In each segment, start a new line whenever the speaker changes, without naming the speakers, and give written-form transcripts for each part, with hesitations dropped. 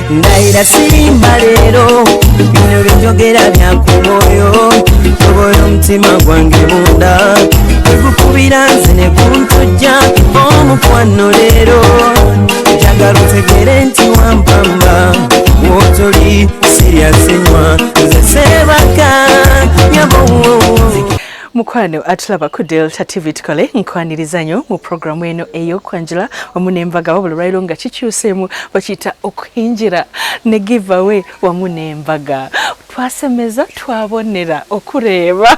Ndaira sirimba lero bino byogera byakumoyo toboyo mtima gwange munda ekukubira nze ne kuntujja omukwano lero njagala otegere nti wampamba wotoli siryasenywa nze sebaka nyabo
mukwano atulaba ku Delta TV tukole nkwaniriza nnyo mu programu eno ey'okwanjula wamu n'embaga wabula lwaliro nga kikyuseemu bakiyita okuyingira ne giveaway wamu n'embaga twasemeza twabonera okureeba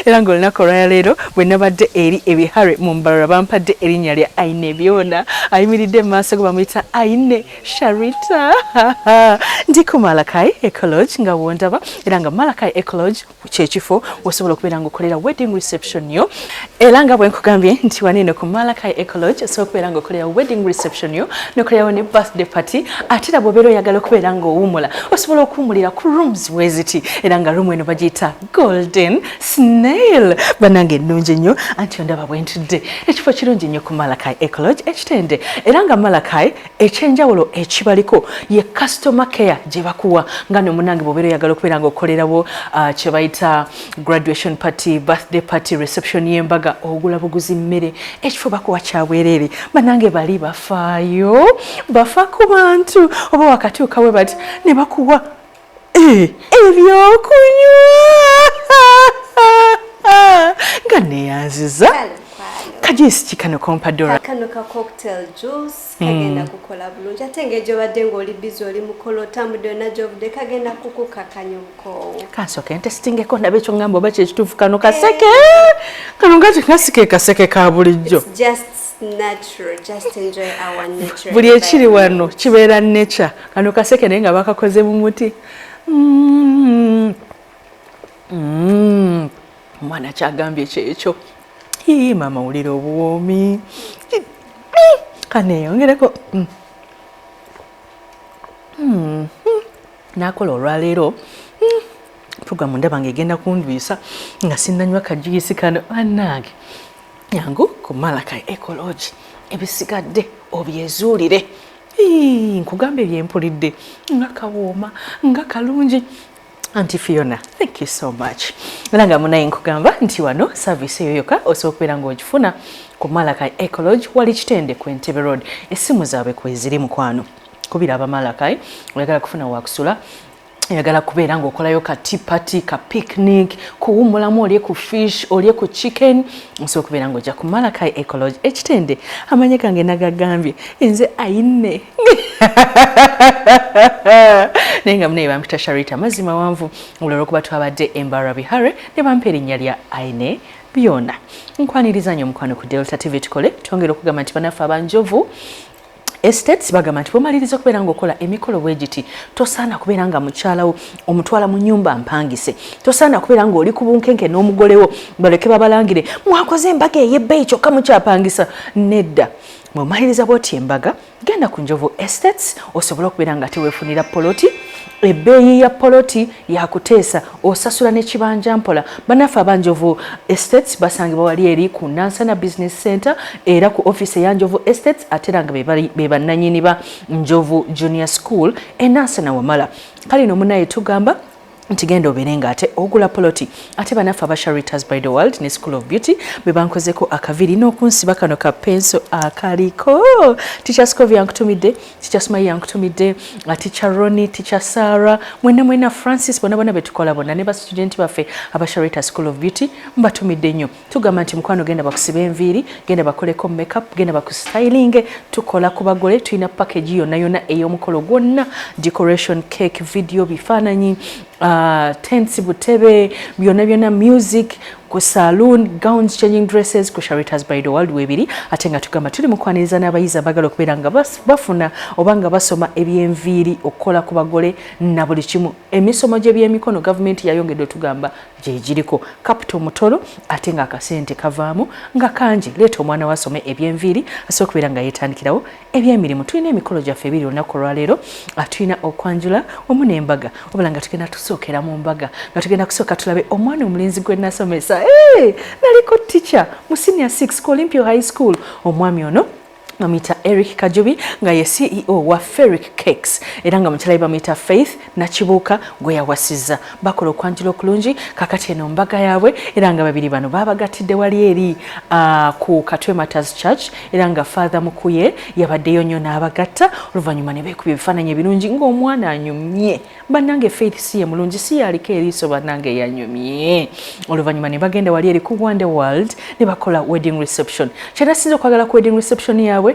era ng'olunaku olwaleero bwe nabadde eri ebihare mu mbalala bampadde erinnya lya Aine Byona ayimiridde mu maaso go bamuyita Aine Sharita ndi ku Malakai Ecology nga wondaba era nga Malakai Ecology kyekifo osobola okubeera ng'okolera wedding reception yo era nga bwe nkugambye nti wano eno ku Malakai Ecology osobola okubeera ng'okolera wedding reception yo n'okolerawo ne birthday party ate era bw'obeera oyagala okubeera ng'owummula osobola okuwummulira ku rooms weziti era nga room eno bagiyita Golden Snail banange ennungi nnyo anti ondaba bwe ntudde ekifo kirungi nnyo ku Malakai Ecology ekitende era nga Malakai ekyenjawulo ekibaliko ye customer care gye bakuwa nga no munange bw'obeera oyagala okubeera ng'okolerawo kye bayita graduation party, birthday party, reception y'embaga ogula buguzi mmere ekifo bakuwa kyabwerere banange bali bafaayo bafa ku bantu oba wakatuukawe bati ne bakuwa ebyokunywa nga neyanziza kajuice kikano kompadora
kano ka cocktail juice kagenda kukola bulungi ate ng'egyo badde ng'oli busy oli mukolo otambudde na jovudde kagenda kukukakanya obukoowu
kansooke ntesitingeko ndabe ekyo ngamba oba kyekituufu kano kaseke kano ngati kasike kaseke ka bulijjo
natural, just enjoy our nature.
Buli ekiri wano kibeera nature kano kaseke naye nga bakakoze mu muti mwana kyagambye kyekyo mama wulira obuwoomi kaneeyongereko nakola olwaleero programu ndaba ng'egenda kundwisa nga sinnanywa kajuisi kano annange yangu ku Malakai Ecology ebisigadde obyezuulire nkugambe byempulidde nga kawooma nga kalungi Auntie Fiona, thank you so much. Nanga munaye nkugamba nti wano service eyo yokka osobola okubeera ng'ogifuna ku Malakai Ecology wali kitende ku Entebbe Road. Essimu zaabwe kweziri mukwano. Kubira aba Malakai oyagala kufuna wakusula oyagala kubeera ng'okolayo ka tea party, ka picnic, kuwummulamu olye ku fish, olye ku chicken, osobola okubeera ng'ojja ku Malakai Ecology ekitende amanye gange nagagambye nze Aine nenga munaye bampita Sharita mazima wanvu olwo okuba twabadde Embara Bihare ne bampa erinnya lya Aine Byona. Nkwaniriza nnyo mukwano ku Delta TV tukole twongera okugamba nti banaffe abanjovu estates bagamba nti bwomaliriza okubeera ng'okola emikolo bwegiti tosaana kubeera nga mukyalawo omutwala mu nnyumba mpangise tosaana kubeera ng'oli ku bunkenke n'omugolewo baleke babalangire mwakoze embaga ey'ebbeeyi kyokka mukyapangisa nedda bwomaliriza bwoti embaga genda ku Njovu Estates osobola okubeera nga teweefunira poloti ebbeeyi ya poloti yakuteesa osasula n'ekibanja mpola banaffe abanjovu Estates basangibwa wali eri ku Nansana Business Center era ku office ya Njovu Estates ate era nga be bannannyini ba Njovu Junior School Nansana Wamala kale no munaye tugamba nti genda obeere ng'ate ogula poloti ate banaffe aba Sharitas by the World ne School of Beauty be bankozeko akaviri n'okunsiba kano ka penso akaliko Teacher Scovia yankutumidde Teacher Smile yankutumidde Teacher Ronnie Teacher Sarah mwena Francis bonna betukola bonna ne ba student baffe aba Sharitas School of Beauty mbatumidde nnyo tugamba nti mukwano genda bakusiba enviiri genda bakoleko makeup genda bakustyling tukola ku bagole tulina package yonna ey'omukolo gwonna decoration cake video bifaananyi tents butebe byonna music ku saloon gowns changing dresses ku Sharita's Bridal World webiri ate nga tugamba tuli mu kwaniriza n'abayizi abagala okubeera nga bafuna oba nga basoma eby'enviiri okukola ku bagole na buli kimu. Emisomo gy'ebyemikono gavumenti yayongedde tugamba gye giriko capital mutolo ate nga akasente kavaamu nga kangi. Leeta omwana wasome eby'enviiri asobola okubeera nga yeetandikirawo eby'emirimu. Tulina emikolo gyaffe ebiri olunaku olwaleero. Tulina okwanjula wamu n'embaga wabula nga tugenda tusookera mu mbaga nga tugenda kusooka tulabe omwana omulenzi gwe nasomesa naliko teacher mu senior 6 ku Olympia High School. Omwami ono bamuyita Eric Kajubi nga ye CEO wa Ferric Cakes era nga mukyala bamuyita Faith Nakibuuka gwe yawasiza. Bakola okwanjula okulungi kakati eno mbaga yaabwe era nga babiri bano babagatidde wali eri ku Katwe Matters Church era nga Father Mukuye yabaddeyo nnyo n'abagatta oluvannyuma ne beekubya ebifaananyi ebirungi ng'omwana anyumye. Bannange Faith si ye mulungi si yaliko eriiso bannange yanyumye. Oluvannyuma ne bagenda wali eri ku Wonder World ne bakola wedding reception. Kyenasinza okwagala ku wedding reception yaabwe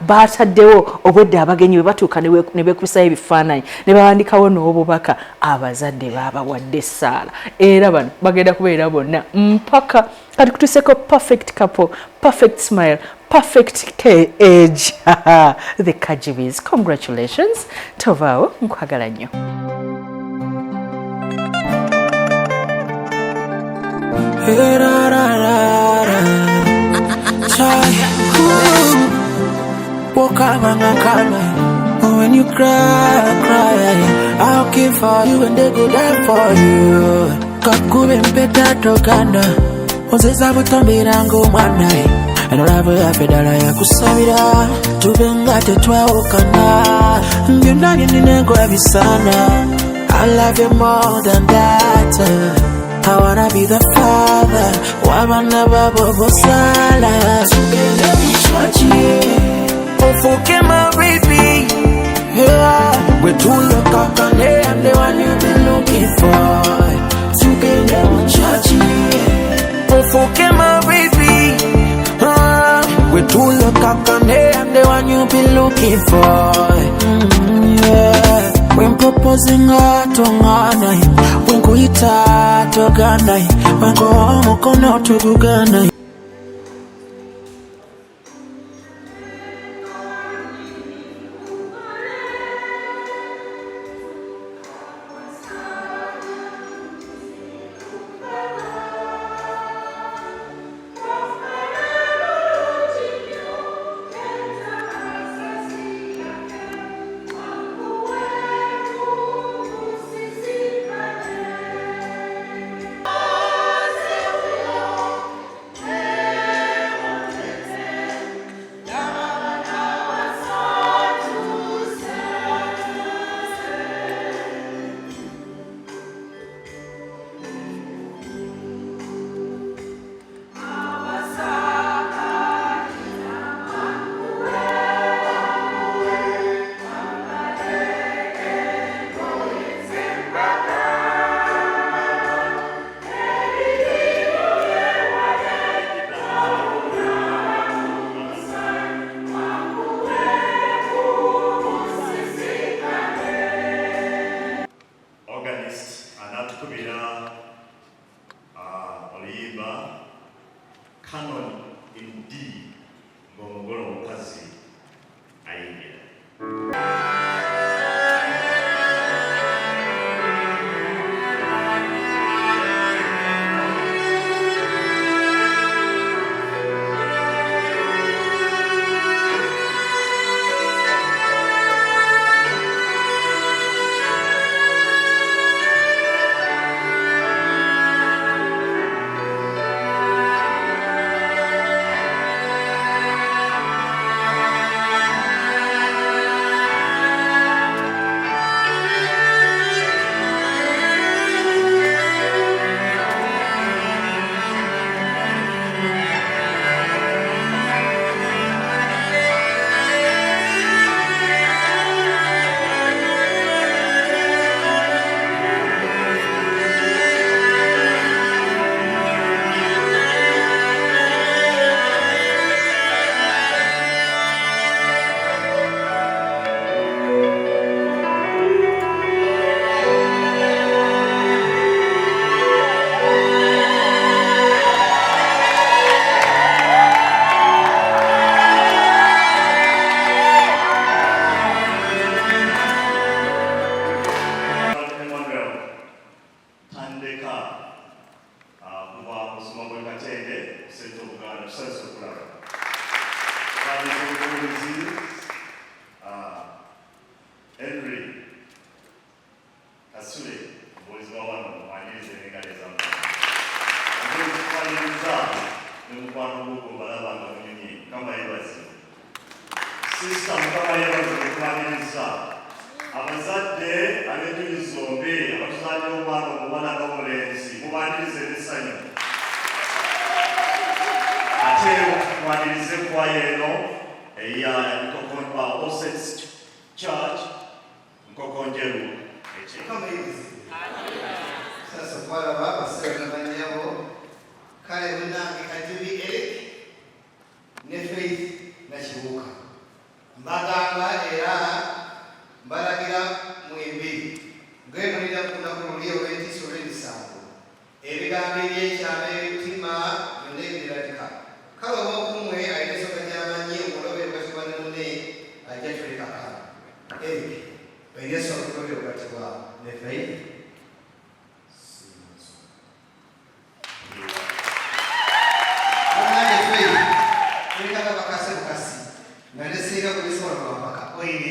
bataddewo obwedde abagenyi bwe batuuka ne beekubisayo ebifaananyi ne bawandikawo n'obubaka abazadde baabawadde essaala era bano bagenda kubeera bonna mpaka kati kutuuseko perfect couple, perfect smile, perfect age. The Kajubis, congratulations. Tovaawo nkwagala nnyo.
When you cry, I'll keep for you and they go die for you. Kajubi mpeta tokana, ozeza butambira ng'omwana enolava yafedala yakusabira tubenga tetwawukana byonna byennina nkwerabisana. I love you more than that. I wanna be the father w'abaana babo bosala. Tugende mu church ofuke my baby, yeah. We're too look and the one you've been looking for. Tugende mu church ofuke my baby, we're too look and the one you've been looking for. Yeah. When proposing atongana, when kuita togana, when go home kono tugugana.
Canon in D, ng'omugole omukazi ayingira. atandeka kuva kusoma bwe katende kusente Obuganda tusanyuse okulaba obubuulizi Henry Kasule omubuulizi wa wano mwanirize n'engalo ezamu okufaniriza n'omukwano gw'ogwo balaba nga munyumye Mukama yeebaze sisita Mukama yeebaze okufaniriza abazadde ab'enjuyi zombi abatuzaadira omwana omuwala n'omulenzi mubanirize n'essanyu ate mubanirize ekwaya eno eya Osset Church Nkokonjeru
sasa kwalaba abasawo n'abanyabo kale munange Kajubi Eric ne Faith Nakibuuka mbagamba era mbalagira mwembi ng'emulira ku lunaku luli olw'entiisa olw'emisango ebigambo eby'ekyama ebitima byonna ebirabika kale oba okumwe alina ensonga gy'amanyi omulobe lwatibwa ne munne ajja tulekaka Eric olina ensonga kulobe lwatibwa ne Faith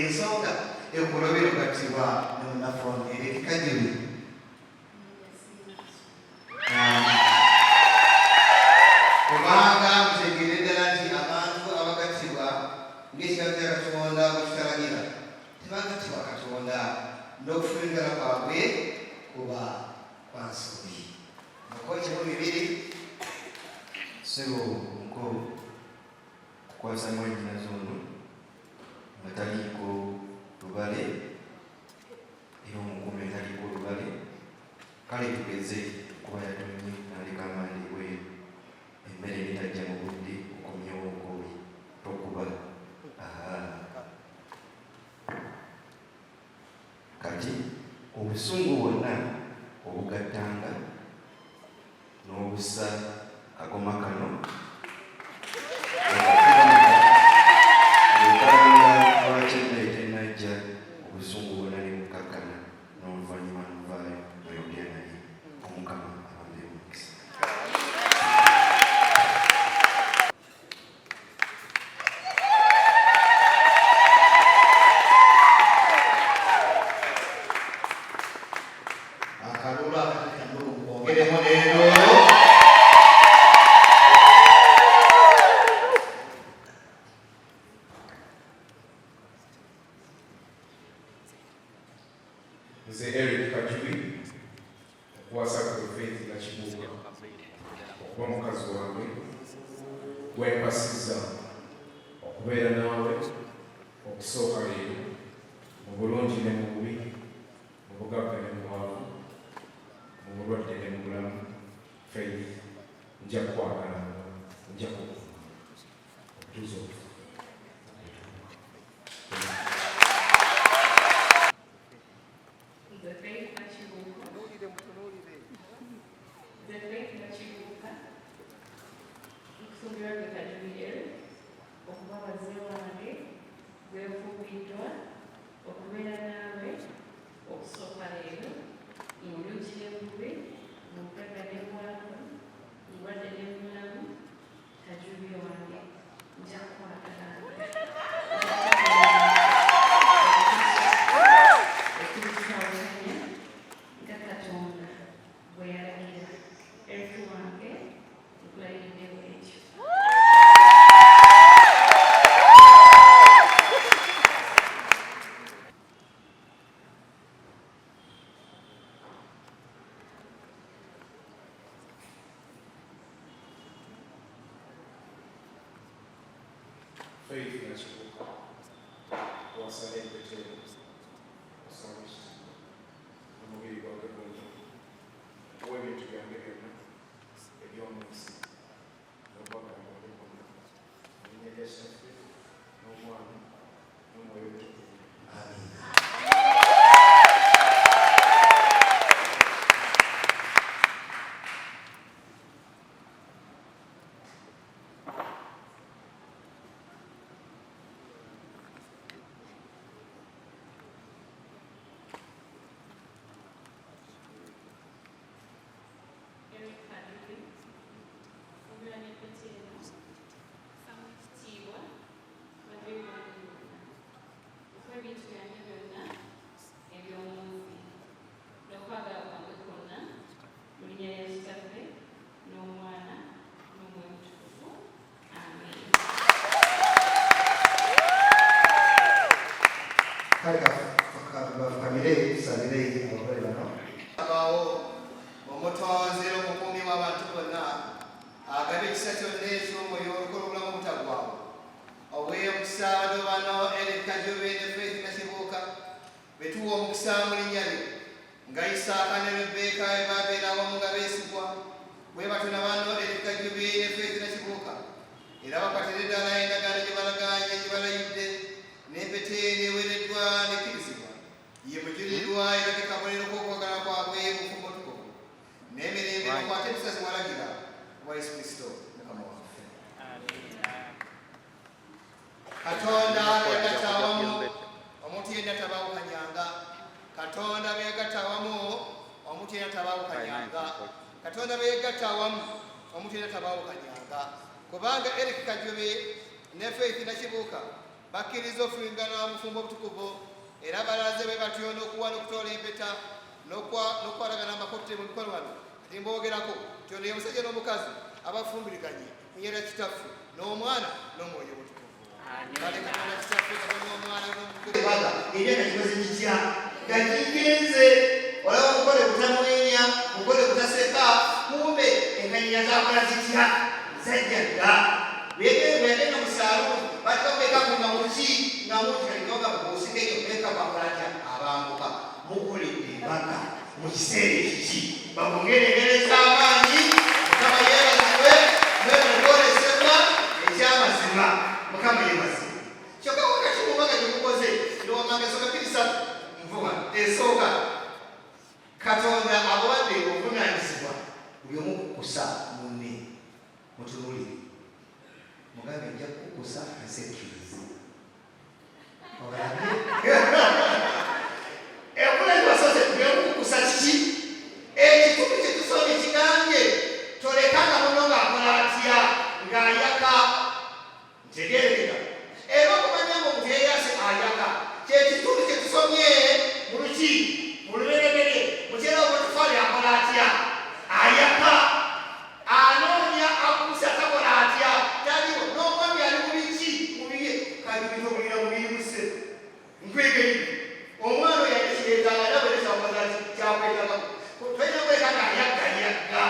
ensonga ekulobera okugatibwa nemunafoni Eric Kajubi kubanga mutegeere ddala nti abantu abagatibwa ng'ekigambo kya Katonda bwe kitalagira tebagatibwa Katonda n'okufumbira kwabwe kuba kwa nsobi mukola kimu bibiri
sebo nkulu kukwasa mwanyina zono taliiko lubale era omukumi taliiko lubale kale tugeze kuba yatonye naleka amandi bweru emmere netajja mu budde okomyewo okobi tokuba kati obusungu bwonna obugattanga n'obusa kagoma kano obusungu bwonna ne bukakkana n'oluvannyuma nvaayo oyogera naye Omukama abambe omukisa
akalulu ogeremu leero
nze Eric Kajubi okuwasa ku Faith Nakibuuka okuba mukazi wange gwempasizza okubeera naawe okusooka leero mu bulungi ne mu bubi mu bugagga ne mu bwavu mu bulwadde ne mu bulamu Faith nja kukwagala nja kukuuma okutuuza okufa Faith Nakibuuka okuwasa n'empete osabisa omubiri gwange gwonna okuwa ebintu byange byonna eby'omu nsi n'obwagala bwange bwonna mu linnya lya Kitaffe n'Omwana n'Omwoyo Omutukuvu. Amiina.
omutonzi n'omukuumi w'abantu bonna agabe ekisa kyonna eky'omwoyo olukola obulamu obutaggwaawo obw'omukisa abadde bano Eric Kajubi ne Faith Nakibuuka betuwa omukisa mu linnya lye nga Isaaka ne Rebeka bwe babeera awamu nga beesigwa bwe batyo bano Eric Kajubi ne Faith Nakibuuka era bakwatira eddala endagaano gye balagaanye gye balayidde n'empete n'eweereddwa n'ekkirizibwa ye mujulirwa era ke kabonero k'okwagala kwabwe mufumbo tukuvu n'emirembe bakwate ebisazi walagira wa Yesu Kristo mukama waffe. Katonda beegatta awamu omuntu yenna tabaawukanyanga. Katonda beegatta awamu omuntu yenna tabaawukanyanga. Katonda beegatta awamu omuntu yenna tabaawukanyanga. Kubanga Eric Kajubi ne Faith Nakibuuka bakkiriza ofuingana obufumbo obutukuvu era balaze bwe batyo n'okuwa n'okutoola empeta n'okwalagana amakotte mu mikono wano kati mboogerako nti ono ye musajja n'omukazi abafumbiriganye mu nnyera kitaffe n'omwana n'omwoyo obutukuvu. Kale Katonda kitaffe Katonda n'omwana n'omukubaga ebyaka kibaze kitya nga kigenze olaba okukole butamwenya okukole butaseka kumbe enkanyinya zakola zitya zajjadda bwegenda mu saaluuni batikakubeeka nga muki nga mukikalinoga mukusika ekyo beeka bakolatya abambuka mukoledde embaga mu kiseera ekiki bakungeregereza amaanyi mukama yeebazibwe mwemutolesebwa ekyamazima mukama yeebazibwe kyokka wakati mu mbaga gyemukoze ndowamanga esooka pirisatu nvuga esooka Katonda abawadde obuvunaanyizibwa buli omu kukusa munne mutunulire mugambe nja kukusa asekkiriza olabe ebunagibasoze kukusa kiki ekitumi kyetusomye kigambye tolekanga muno ng'akola atya ng'ayaka ntegeerera era okumanya nga omuntu yeyase ayaka kyekitumi kyetusomye mu luki mu lubereberye mukyera obutufale akola atya ayaka anoonya akusa takola atya taliwo n'omwami ali mu biki mu biye kajubito bulira mu biyimuse nkwegeri omwana oyo yakireetanga era bweresamubaza ti kyakwetagako tolina kweka ng'ayagayagga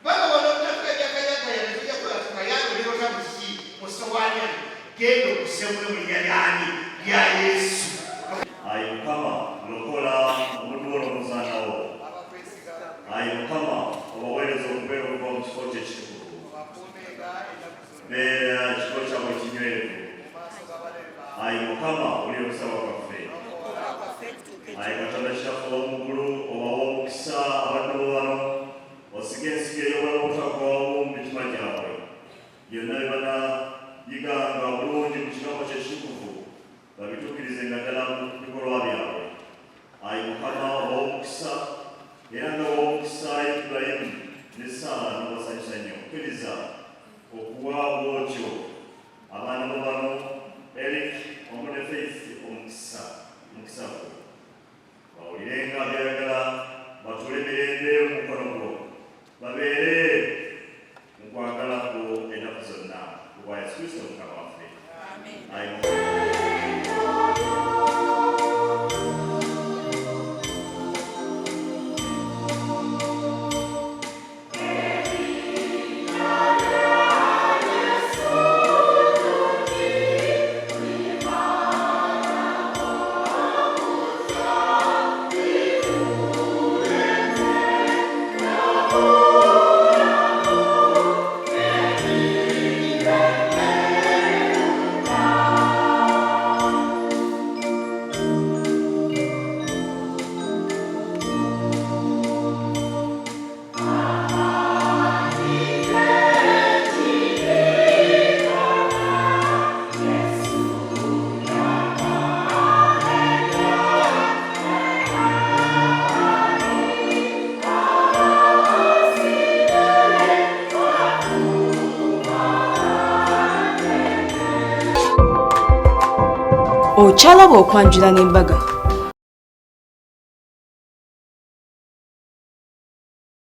baba bona obutafuka byakayagaya netujja kola tukayanga olirota mu kiki mu sowaani ani genda okusemula mu linnya lyani lya Yesu.
Ayi Mukama lokola omuntu ono omuzaanawo. Ayi Mukama obaweereza okubeera okuva mu kifo kye ekitukuvu. Beera kifo kyabwe kinywerevu. Ayi Mukama oli okusaba kwaffe. Ayi Katonda kitaffe ow'omuggulu obawa omukisa abaddu bano osige ensiko ey'obulamu obutaggwaawo mu mitima gyabwe. Byonna bye banayiganga obulungi mu kigambo kye ekitukuvu babituukirizenga ddala mu bikolwa byabwe. Ayi Mukama obawa omukisa era nga obawa omukisa Ibulayimu ne Saala n'obasanyusa nnyo. Kkiriza okuwa bw'otyo abaana bo bano Eric wamu ne Faith omukisa gwo bawulirenga byayagala batuule emirembe mu mukono gwo babeere mu kwagala kwo ennaku zonna ku bwa Yesu Kristo Mukama waffe.
Okyalaba okwanjula n'embaga.